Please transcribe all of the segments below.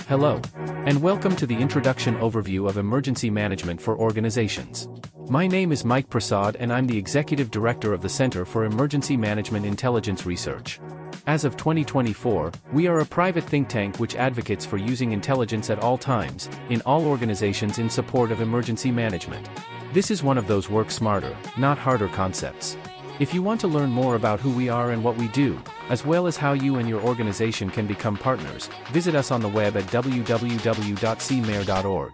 Hello, and welcome to the introduction overview of emergency management for organizations. My name is Mike Prasad and I'm the Executive Director of the Center for Emergency Management Intelligence Research. As of 2024, we are a private think tank which advocates for using intelligence at all times, in all organizations in support of emergency management. This is one of those work smarter, not harder concepts. If you want to learn more about who we are and what we do, as well as how you and your organization can become partners, visit us on the web at www.CEMIR.org.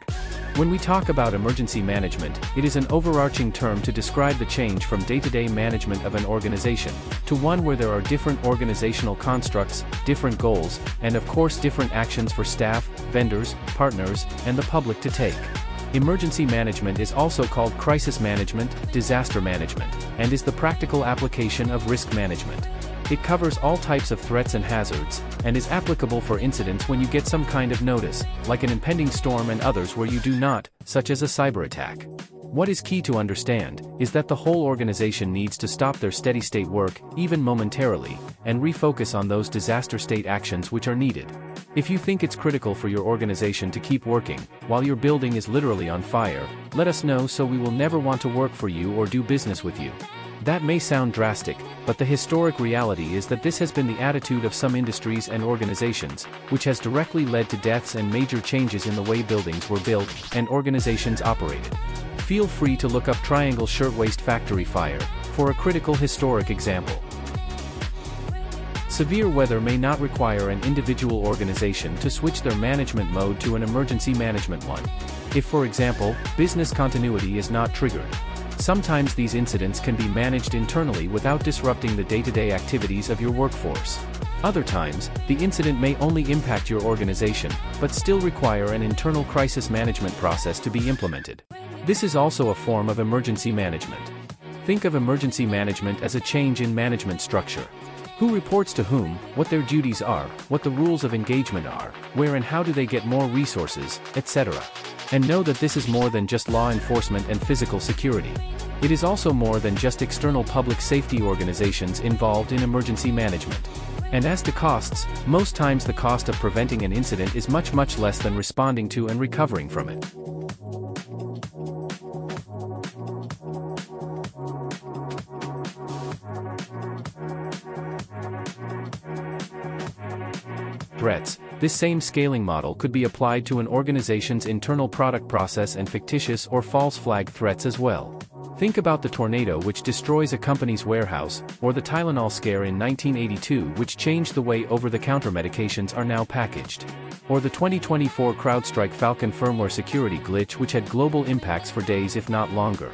When we talk about emergency management, it is an overarching term to describe the change from day-to-day management of an organization, to one where there are different organizational constructs, different goals, and of course different actions for staff, vendors, partners, and the public to take. Emergency management is also called crisis management, disaster management, and is the practical application of risk management. It covers all types of threats and hazards, and is applicable for incidents when you get some kind of notice, like an impending storm, and others where you do not, such as a cyber attack. What is key to understand is that the whole organization needs to stop their steady state work, even momentarily, and refocus on those disaster state actions which are needed. If you think it's critical for your organization to keep working, while your building is literally on fire, let us know so we will never want to work for you or do business with you. That may sound drastic, but the historic reality is that this has been the attitude of some industries and organizations, which has directly led to deaths and major changes in the way buildings were built and organizations operated. Feel free to look up Triangle Shirtwaist Factory Fire for a critical historic example. Severe weather may not require an individual organization to switch their management mode to an emergency management one. If, for example, business continuity is not triggered. Sometimes these incidents can be managed internally without disrupting the day-to-day activities of your workforce. Other times, the incident may only impact your organization, but still require an internal crisis management process to be implemented. This is also a form of emergency management. Think of emergency management as a change in management structure. Who reports to whom, what their duties are, what the rules of engagement are, where and how do they get more resources, etc. And know that this is more than just law enforcement and physical security. It is also more than just external public safety organizations involved in emergency management. And as to costs, most times the cost of preventing an incident is much less than responding to and recovering from it. Threats. This same scaling model could be applied to an organization's internal product process and fictitious or false flag threats as well. Think about the tornado which destroys a company's warehouse, or the Tylenol scare in 1982 which changed the way over-the-counter medications are now packaged. Or the 2024 CrowdStrike Falcon firmware security glitch which had global impacts for days if not longer.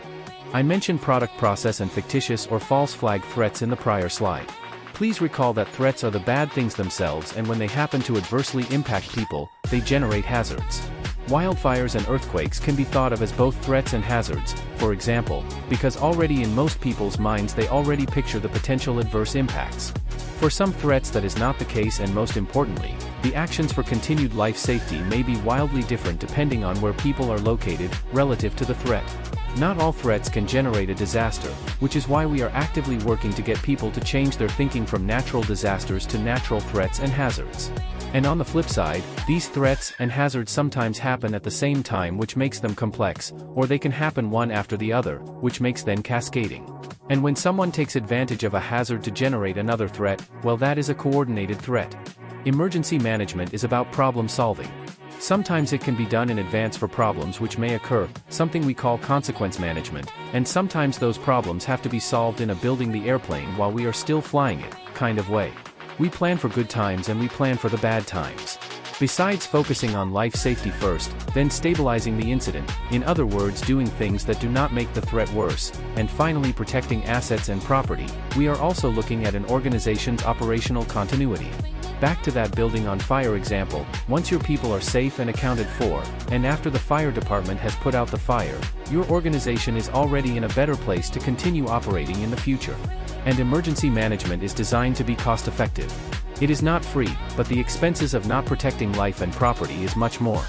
I mentioned product process and fictitious or false flag threats in the prior slide. Please recall that threats are the bad things themselves, and when they happen to adversely impact people, they generate hazards. Wildfires and earthquakes can be thought of as both threats and hazards, for example, because already in most people's minds they already picture the potential adverse impacts. For some threats that is not the case, and most importantly, the actions for continued life safety may be wildly different depending on where people are located, relative to the threat. Not all threats can generate a disaster, which is why we are actively working to get people to change their thinking from natural disasters to natural threats and hazards. And on the flip side, these threats and hazards sometimes happen at the same time, which makes them complex, or they can happen one after the other, which makes them cascading. And when someone takes advantage of a hazard to generate another threat, well, that is a coordinated threat. Emergency management is about problem solving. Sometimes it can be done in advance for problems which may occur, something we call consequence management, and sometimes those problems have to be solved in a building the airplane while we are still flying it, kind of way. We plan for good times and we plan for the bad times. Besides focusing on life safety first, then stabilizing the incident, in other words doing things that do not make the threat worse, and finally protecting assets and property, we are also looking at an organization's operational continuity. Back to that building on fire example, once your people are safe and accounted for, and after the fire department has put out the fire, your organization is already in a better place to continue operating in the future. And emergency management is designed to be cost-effective. It is not free, but the expenses of not protecting life and property is much more.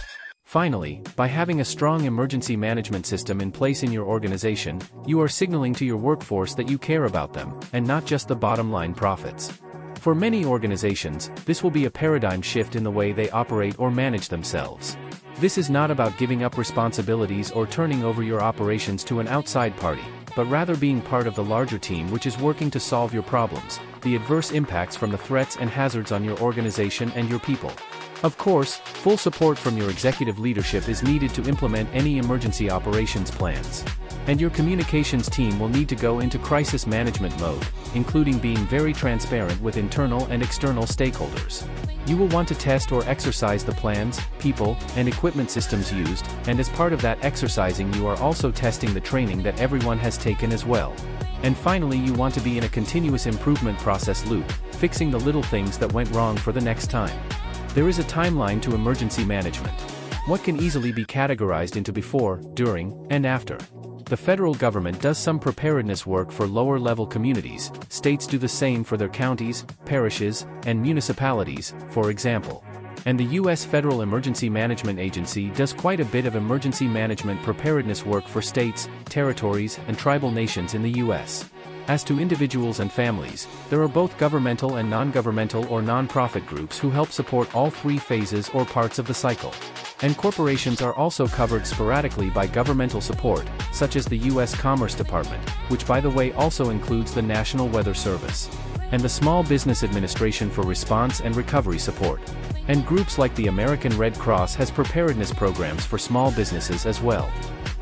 Finally, by having a strong emergency management system in place in your organization, you are signaling to your workforce that you care about them, and not just the bottom line profits. For many organizations, this will be a paradigm shift in the way they operate or manage themselves. This is not about giving up responsibilities or turning over your operations to an outside party, but rather being part of the larger team which is working to solve your problems, the adverse impacts from the threats and hazards on your organization and your people. Of course, full support from your executive leadership is needed to implement any emergency operations plans. And your communications team will need to go into crisis management mode, including being very transparent with internal and external stakeholders. You will want to test or exercise the plans, people, and equipment systems used, and as part of that exercising you are also testing the training that everyone has taken as well. And finally, you want to be in a continuous improvement process loop, fixing the little things that went wrong for the next time. There is a timeline to emergency management. What can easily be categorized into before, during, and after. The federal government does some preparedness work for lower-level communities, states do the same for their counties, parishes, and municipalities, for example. And the U.S. Federal Emergency Management Agency does quite a bit of emergency management preparedness work for states, territories, and tribal nations in the U.S. As to individuals and families, there are both governmental and non-governmental or non-profit groups who help support all three phases or parts of the cycle. And corporations are also covered sporadically by governmental support, such as the U.S. Commerce Department, which by the way also includes the National Weather Service, and the Small Business Administration for response and recovery support. And groups like the American Red Cross has preparedness programs for small businesses as well.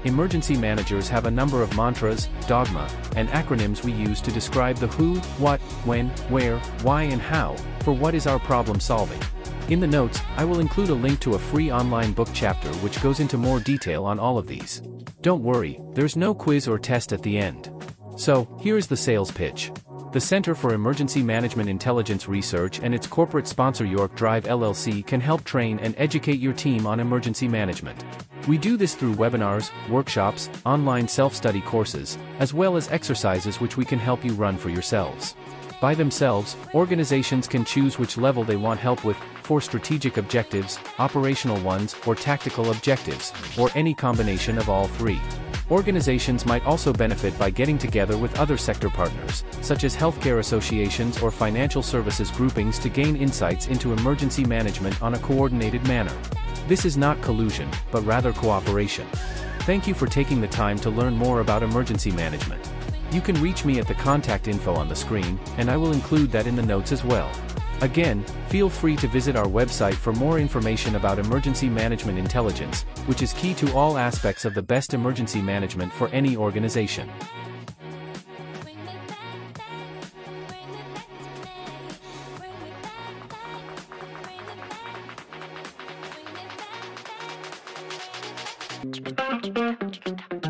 Emergency managers have a number of mantras, dogma, and acronyms we use to describe the who, what, when, where, why and how, for what is our problem solving. In the notes, I will include a link to a free online book chapter which goes into more detail on all of these. Don't worry, there's no quiz or test at the end. So, here's the sales pitch. The Center for Emergency Management Intelligence Research and its corporate sponsor York Drive LLC can help train and educate your team on emergency management. We do this through webinars, workshops, online self-study courses, as well as exercises which we can help you run for yourselves. By themselves, organizations can choose which level they want help with, for strategic objectives, operational ones, or tactical objectives, or any combination of all three. Organizations might also benefit by getting together with other sector partners, such as healthcare associations or financial services groupings to gain insights into emergency management on a coordinated manner. This is not collusion, but rather cooperation. Thank you for taking the time to learn more about emergency management. You can reach me at the contact info on the screen, and I will include that in the notes as well. Again, feel free to visit our website for more information about emergency management intelligence, which is key to all aspects of the best emergency management for any organization. Thank you.